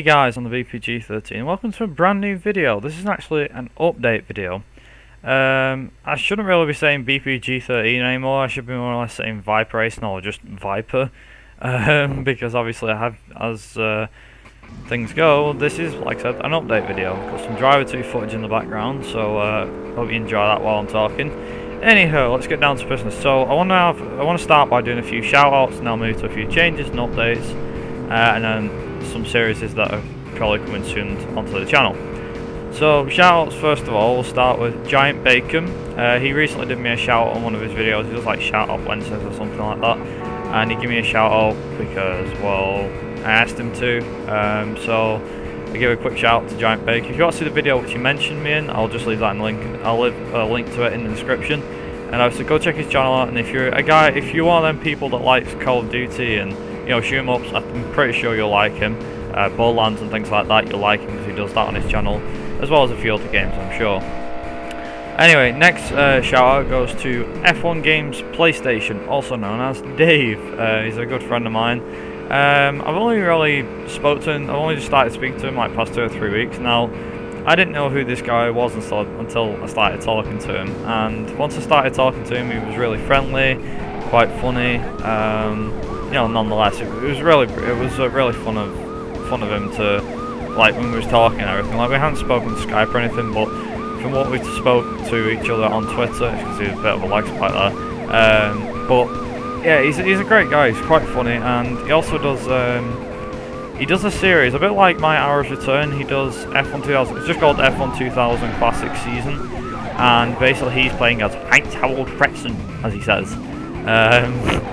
Hey guys, on the VPG13, welcome to a brand new video. This is actually an update video. I shouldn't really be saying VPG13 anymore. I should be more or less saying Viper Racing or just Viper, because obviously I have, as things go, this is, like I said, an update video. I've got some Driver 2 footage in the background, so hope you enjoy that while I'm talking. Anyhow, let's get down to business. So I want to start by doing a few shoutouts, and I'll move to a few changes and updates, and then some series that are probably coming soon onto the channel. So shoutouts, first of all, we'll start with Giant Bacon. He recently did me a shout out on one of his videos. He does like shout out Wednesdays or something like that, and he gave me a shout out because, well, I asked him to. So I give a quick shout out to Giant Bacon. If you want to see the video which he mentioned me in, I'll just leave that in the link. I'll leave a link to it in the description. And obviously go check his channel out. And if you're a guy, if you're one of them people that likes Call of Duty and shoot 'em ups, I'm pretty sure you'll like him. Borderlands and things like that, you'll like him because he does that on his channel, as well as a few other games, I'm sure. Anyway, next shout out goes to F1 Games PlayStation, also known as Dave. He's a good friend of mine. I've only really spoke to him, I've only just started speaking to him like past 2 or 3 weeks now. I didn't know who this guy was until I started talking to him, and once I started talking to him, he was really friendly, quite funny. Nonetheless, it was really fun of him to, like, when we was talking and everything. Like, we hadn't spoken to Skype or anything, but from what we spoke to each other on Twitter, because he's a bit of a lag spike there. But yeah, he's a great guy. He's quite funny, and he also does a series a bit like my Hours Return. He does F1 2000. It's just called F1 2000 Classic Season, and basically he's playing as Heinz Harold Fretson, as he says.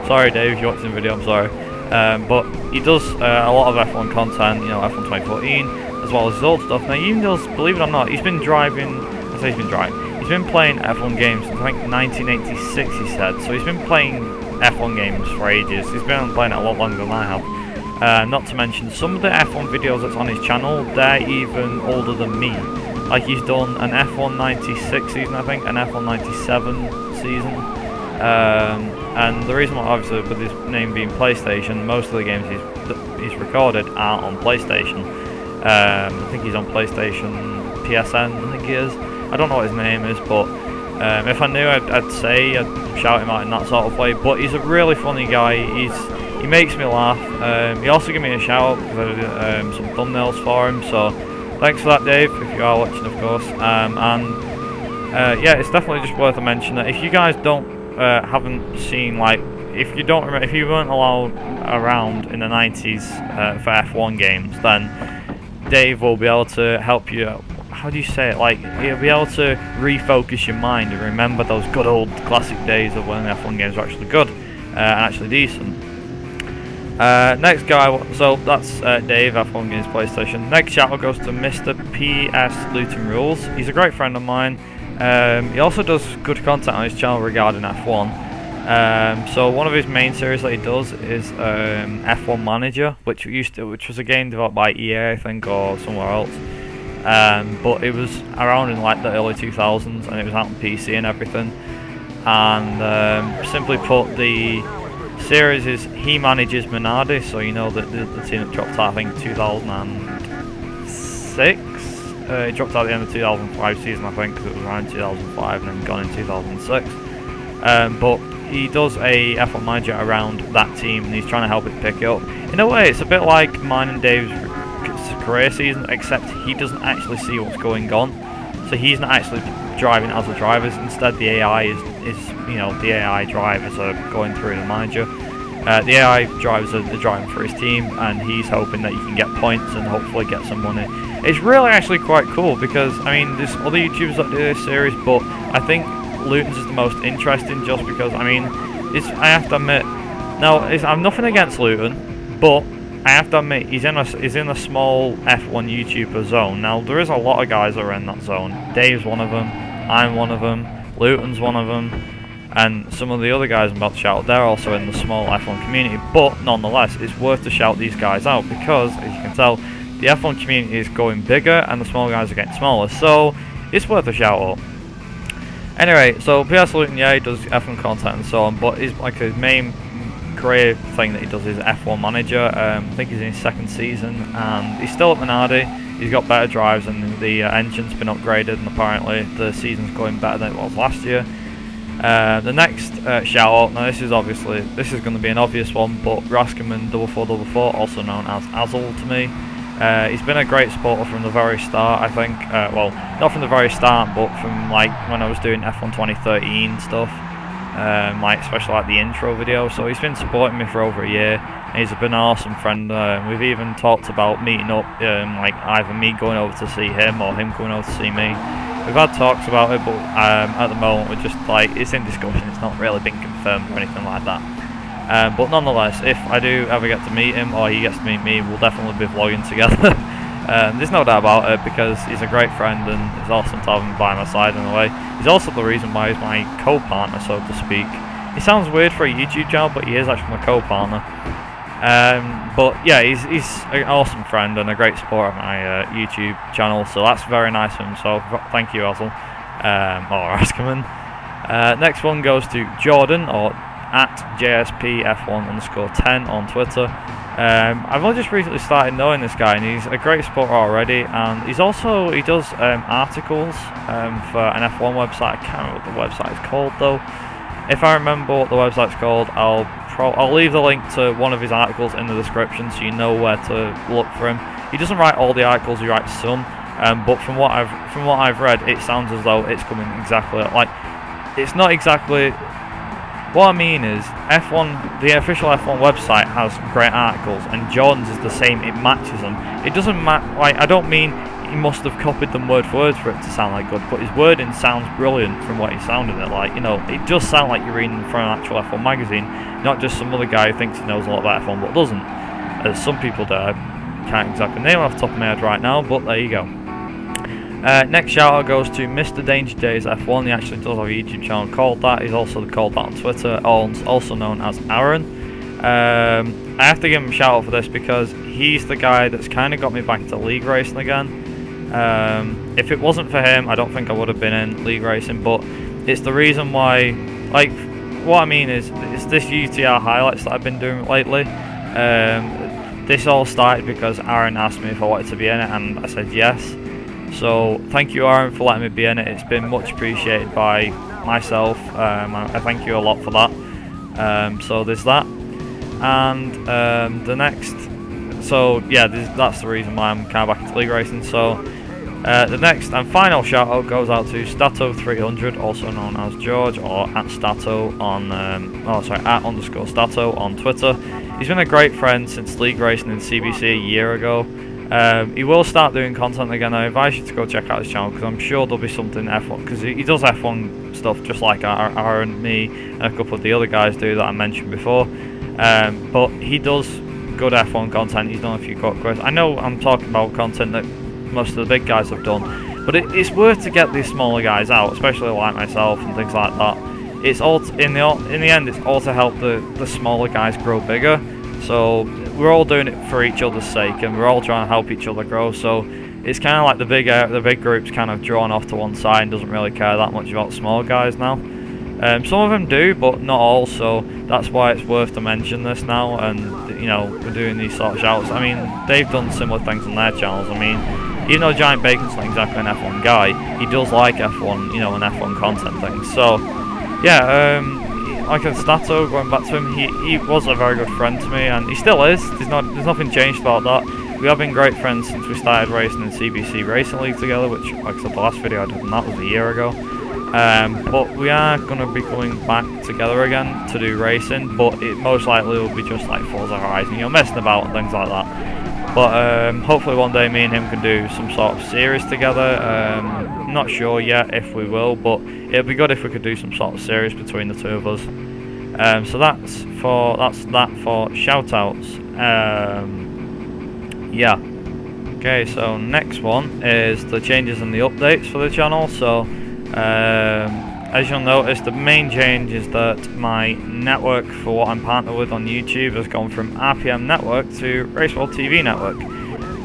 Sorry Dave, if you're watching the video, I'm sorry. But he does a lot of F1 content, F1 2014, as well as his old stuff. Now, he even does, believe it or not, he's been playing F1 games since, I think, 1986, he said. So he's been playing F1 games for ages. He's been playing it a lot longer than I have. Not to mention, some of the F1 videos that's on his channel, they're even older than me. Like, he's done an F1 96 season, I think, an F1 97 season. And the reason why, obviously, with his name being PlayStation, most of the games he's recorded are on PlayStation. I think he's on PlayStation PSN, I think he is. I don't know what his name is, but if I knew, I'd shout him out in that sort of way. But he's a really funny guy. He makes me laugh. He also gave me a shout out because I did some thumbnails for him. So thanks for that, Dave, if you are watching, of course. Yeah, it's definitely just worth a mention that if you guys haven't seen, like, if you weren't allowed around in the 90s for F1 games, then Dave will be able to help you. How do you say it? Like, he'll be able to refocus your mind and remember those good old classic days of when F1 games were actually good and actually decent. Next guy, so that's Dave, F1 Games PlayStation. Next shout out goes to Mr. PS Luton Rules. He's a great friend of mine. He also does good content on his channel regarding F1. So one of his main series that he does is F1 Manager, which was a game developed by EA, I think, or somewhere else. But it was around in like the early 2000s, and it was out on PC and everything. And simply put, the series is he manages Minardi, so the team that dropped out, I think, 2006. He dropped out at the end of the 2005 season, I think, because it was around 2005 and then gone in 2006. But he does a F1 manager around that team, and he's trying to help it pick it up. In a way, it's a bit like mine and Dave's career season, except he doesn't actually see what's going on. So he's not actually driving as the drivers. Instead, the AI is the AI drivers are going through the manager. The AI drivers are driving for his team, and he's hoping that he can get points and hopefully get some money. It's really actually quite cool because, I mean, there's other YouTubers that do this series, but I think Luton's is the most interesting just because, I mean, I have to admit, now, I'm nothing against Luton, but I have to admit, he's in a small F1 YouTuber zone. Now, there is a lot of guys that are in that zone. Dave's one of them, I'm one of them, Luton's one of them, and some of the other guys I'm about to shout, they're also in the small F1 community. But nonetheless, it's worth to shout these guys out because, as you can tell, the F1 community is going bigger and the small guys are getting smaller, so it's worth a shout out. Anyway, so PS Luton, yeah, he does F1 content and so on, but his main career thing that he does is F1 manager. I think he's in his 2nd season, and he's still at Minardi. He's got better drives, and the engine's been upgraded, and apparently the season's going better than it was last year. The next shout out, now this is going to be an obvious one, but Raskman4444, also known as Azel to me. He's been a great supporter from the very start, I think. Well, not from the very start, but from like when I was doing F1 2013 stuff, like especially like the intro video. So he's been supporting me for over a year. And he's been an awesome friend. We've even talked about meeting up, like either me going over to see him or him going over to see me. We've had talks about it, but at the moment we're just like, it's in discussion. It's not really been confirmed or anything like that. But nonetheless, if I do ever get to meet him or he gets to meet me, we'll definitely be vlogging together. There's no doubt about it, because he's a great friend and it's awesome to have him by my side in a way. He's also the reason why he's my co-partner, so to speak. It sounds weird for a YouTube channel, but he is actually my co-partner. But yeah, he's an awesome friend and a great supporter of my YouTube channel, so that's very nice of him, so thank you, Azel, or Askerman. Next one goes to Jordan, or at JSPF1_10 on Twitter. I've only just recently started knowing this guy, and he's a great supporter already, and he does articles for an F1 website. I can't remember what the website is called though. If I remember what the website's called, I'll leave the link to one of his articles in the description, so you know where to look for him. He doesn't write all the articles; he writes some. But from what I've read, it sounds as though it's coming exactly like, it's not exactly. What I mean is, F1, the official F1 website has great articles, and Jordan's is the same. It matches them. It doesn't like, I don't mean he must have copied them word for word for it to sound like good, but his wording sounds brilliant from what he sounded it like. You know, it does sound like you're reading from an actual F1 magazine, not just some other guy who thinks he knows a lot about F1 but doesn't. As some people do. I can't exactly name off the top of my head right now, but there you go. Next shout out goes to Mr. Danger Days F1. He actually does have a YouTube channel called that. He's also called that on Twitter, also known as Aaron. I have to give him a shout out for this because he's the guy that's kind of got me back into league racing again. If it wasn't for him, I don't think I would have been in league racing, but it's the reason why, like, what I mean is, it's this UTR highlights that I've been doing lately. This all started because Aaron asked me if I wanted to be in it, and I said yes. So thank you, Aaron, for letting me be in it. It's been much appreciated by myself. I thank you a lot for that. So there's that, and the next. So yeah, that's the reason why I'm kind of back into league racing. So the next and final shout out goes out to Stato300, also known as George, or at Stato on @_Stato on Twitter. He's been a great friend since league racing in CBC a year ago. He will start doing content again. I advise you to go check out his channel, because I'm sure there'll be something F1, because he does F1 stuff just like Aaron, me, and a couple of the other guys do that I mentioned before. But he does good F1 content. He's done a few quiz. I know I'm talking about content that most of the big guys have done, but it's worth to get these smaller guys out, especially like myself and things like that. It's all in the end. It's all to help the smaller guys grow bigger. So we're all doing it for each other's sake, and we're all trying to help each other grow. So it's kind of like the big group's kind of drawn off to one side and doesn't really care that much about small guys now. Some of them do, but not all. So that's why it's worth to mention this now. And you know, we're doing these sort of shouts. I mean, they've done similar things on their channels. I mean, even though Giant Bacon's not exactly an F1 guy, he does like F1, you know, and F1 content things. So yeah. Like a Stato, going back to him, he was a very good friend to me, and he still is. There's nothing changed about that. We have been great friends since we started racing in CBC Racing League together, which, like I said, the last video I did on that was a year ago. But we are going to be going back together again to do racing, but it most likely will be just like Forza Horizon, you know, messing about and things like that. But hopefully one day me and him can do some sort of series together. I'm not sure yet if we will, but it'd be good if we could do some sort of series between the two of us. So that's that for shoutouts. Yeah. Okay, so next one is the changes and the updates for the channel. So as you'll notice, the main change is that my network for what I'm partnered with on YouTube has gone from RPM Network to Racewell TV Network.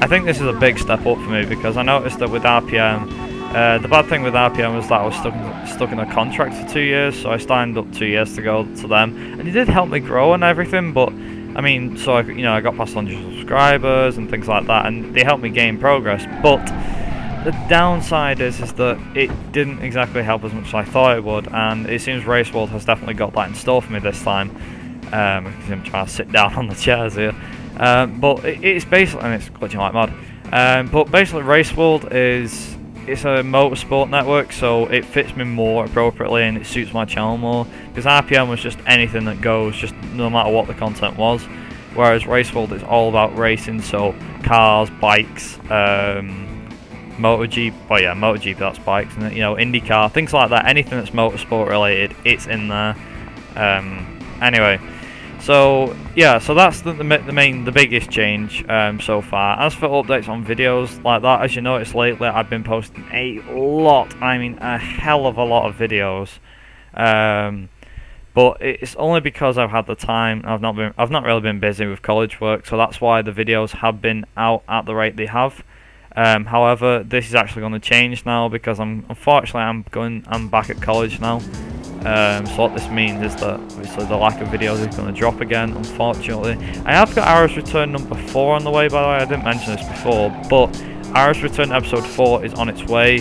I think this is a big step up for me, because I noticed that with RPM, The bad thing with RPM was that I was stuck in a contract for 2 years, so I signed up 2 years to go to them, and it did help me grow and everything. But I mean, so I got past 100 subscribers and things like that, and they helped me gain progress. But the downside is that it didn't exactly help as much as I thought it would, and it seems Race World has definitely got that in store for me this time. Because I'm trying to sit down on the chairs here. But it's basically, and it's glitching like mad. But basically, Race World it's a motorsport network, so it fits me more appropriately and it suits my channel more. Because RPM was just anything that goes, just no matter what the content was. Whereas Race World is all about racing, so cars, bikes, MotoGP. Well, yeah, MotoGP, that's bikes, and IndyCar, things like that. Anything that's motorsport related, it's in there. Anyway. So yeah, so that's the biggest change so far. As for updates on videos like that, as you noticed lately, I've been posting a lot. I mean, a hell of a lot of videos. But it's only because I've had the time. I've not really been busy with college work, so that's why the videos have been out at the rate they have. However, this is actually going to change now because unfortunately I'm back at college now. So what this means is that obviously the lack of videos is going to drop again, unfortunately. I have got Arrow's Return number 4 on the way, by the way. I didn't mention this before, but Arrow's Return episode 4 is on its way.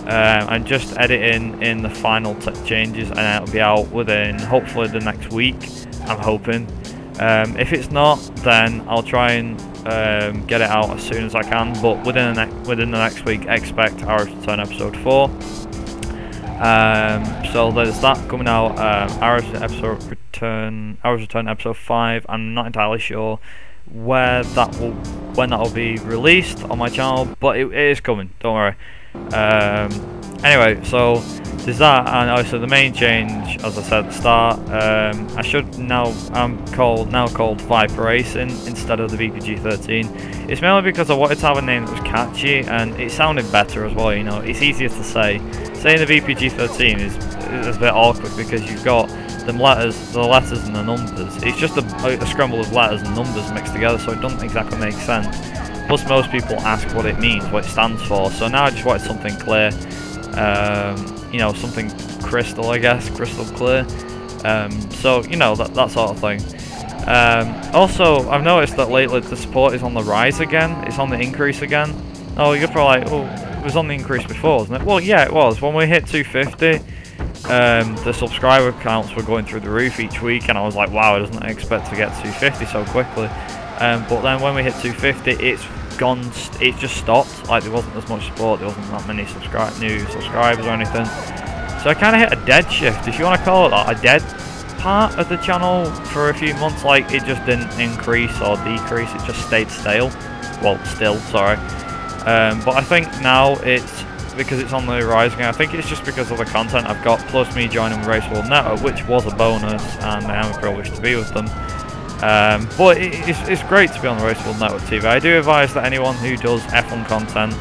I'm just editing in the final changes, and it'll be out within hopefully the next week, I'm hoping. If it's not, then I'll try and get it out as soon as I can, but within the next week, expect Arrow's Return episode 4. So there's that coming out. Arrow's Return episode 5. I'm not entirely sure when that will be released on my channel, but it is coming. Don't worry. Anyway, so there's that, and also the main change, as I said at the start. I'm called Viper Racing instead of the VPG13. It's mainly because I wanted to have a name that was catchy, and it sounded better as well. It's easier to say. Saying the VPG13 is a bit awkward because you've got the letters and the numbers. It's just a scramble of letters and numbers mixed together, so it doesn't exactly make sense. Plus, most people ask what it means, what it stands for. So now I just wanted something clear, something crystal, I guess, crystal clear. So that sort of thing. Also, I've noticed that lately the support is on the rise again. It's on the increase again. Oh, you're probably like, oh. It was on the increase before, wasn't it? Well, yeah, it was. When we hit 250, the subscriber counts were going through the roof each week, and I was like, wow, I didn't expect to get 250 so quickly. But then when we hit 250, it's just stopped. Like, there wasn't as much support, there wasn't that many new subscribers or anything. So I kind of hit a dead shift, if you want to call it that, a dead part of the channel for a few months. Like, it just didn't increase or decrease, it just stayed stale. Well, still, sorry. But I think now it's because it's on the rise again. I think it's just because of the content I've got, plus me joining Race World Network, which was a bonus, and I am privileged to be with them. But it's great to be on the Race World Network TV. I do advise that anyone who does F1 content,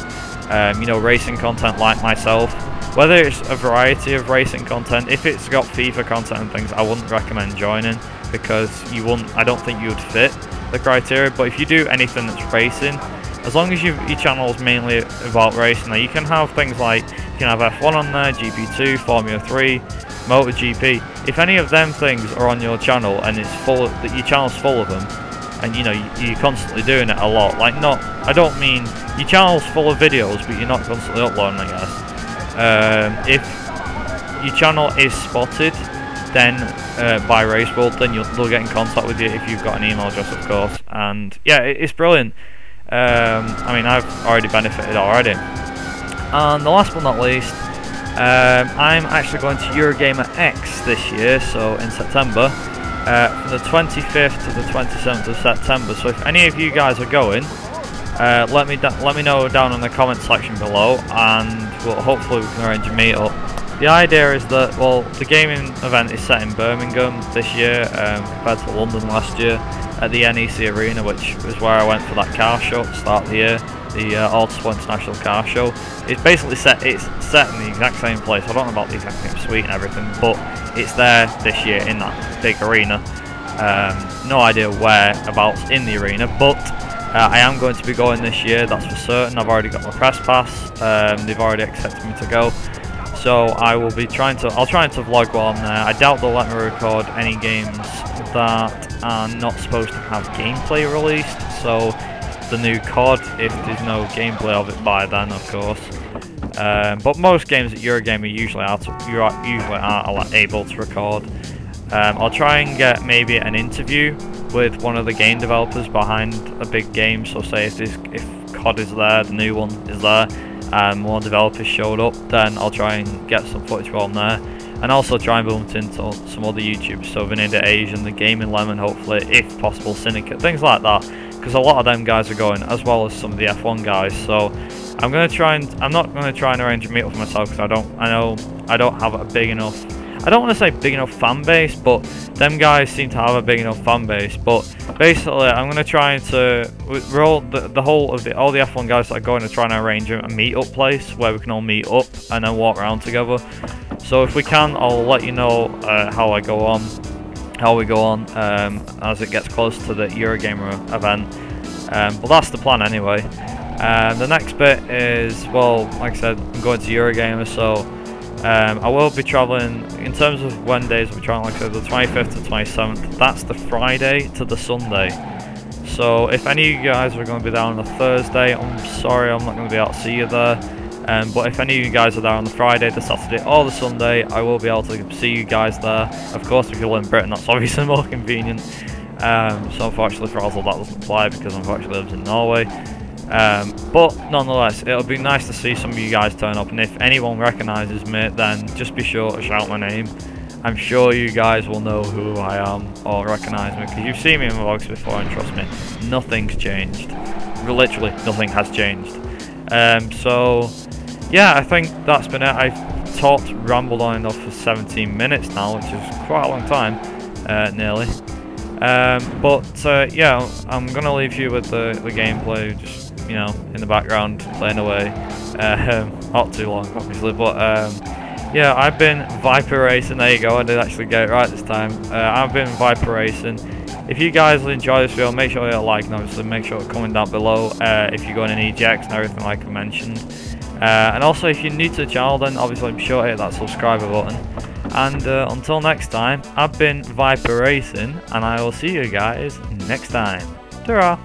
racing content like myself, whether it's a variety of racing content, if it's got FIFA content and things, I wouldn't recommend joining because I don't think you would fit the criteria. But if you do anything that's racing, as long as your channel is mainly about racing, now you can have things like, you can have F1 on there, GP2, Formula 3, MotoGP. If any of them things are on your channel and it's your channel's full of them, and you're constantly doing it a lot, like I don't mean your channel's full of videos, but you're not constantly uploading, I guess. If your channel is spotted, then by Race World, then they'll get in contact with you if you've got an email address, of course. And yeah, it's brilliant. I mean, I've already benefited already. And the last but not least, I'm actually going to Eurogamer X this year, so in September, from the 25th to the 27th of September. So if any of you guys are going, let me know down in the comment section below, and hopefully we can arrange a meet-up. The idea is that, well, the gaming event is set in Birmingham this year compared to London last year, at the NEC Arena, which is where I went for that car show at the start of the year, the Autosport International Car Show. It's basically set in the exact same place. I don't know about the exact same suite and everything, but it's there this year in that big arena. No idea whereabouts in the arena, but I am going to be going this year, that's for certain. I've already got my press pass. They've already accepted me to go. So I will be I'll try to vlog while I'm there. I doubt they'll let me record any games that are not supposed to have gameplay released. So the new COD, if there's no gameplay of it by then, of course. But most games at Eurogamer usually are able to record. I'll try and get maybe an interview with one of the game developers behind a big game. So say if COD is there, the new one is there, and more developers showed up, then I'll try and get some footage from there, and also try and bump into some other YouTubers, so Vanilla Asian, the Gaming Lemon, hopefully, if possible, Syndicate, things like that, because a lot of them guys are going, as well as some of the F1 guys. So I'm not going to try and arrange a meetup for myself, because I don't have a big enough, I don't want to say big enough fan base, but them guys seem to have a big enough fan base. But basically, I'm going to try to, we're all all the F1 guys that are going to try and arrange a meetup place where we can all meet up and then walk around together. So if we can, I'll let you know how we go on as it gets close to the Eurogamer event. But that's the plan anyway. The next bit is, well, like I said, I'm going to Eurogamer, so I will be travelling, in terms of when days I'll be travelling, like I said, the 25th to 27th, that's the Friday to the Sunday. So if any of you guys are going to be there on the Thursday, I'm sorry I'm not going to be able to see you there. But if any of you guys are there on the Friday, the Saturday or the Sunday, I will be able to see you guys there. Of course, if you live in Britain, that's obviously more convenient. So unfortunately for Oslo that doesn't apply, because unfortunately lives in Norway. But nonetheless, it'll be nice to see some of you guys turn up, and if anyone recognises me, then just be sure to shout my name. I'm sure you guys will know who I am or recognise me, because you've seen me in my vlogs before, and trust me, nothing's changed. Literally, nothing has changed. So yeah, I think that's been it. I've rambled on enough for 17 minutes now, which is quite a long time, nearly. Yeah, I'm gonna leave you with the gameplay, just, you know, in the background playing away. Not too long, obviously, but yeah, I've been Viper Racing. There you go, I did actually get it right this time. I've been Viper Racing. If you guys enjoy this video, make sure you hit a like, and obviously make sure to comment down below if you're going in EGX and everything like I mentioned. And also, if you're new to the channel, then obviously be sure to hit that subscriber button. And until next time, I've been Viper Racing, and I will see you guys next time. Ta-ra!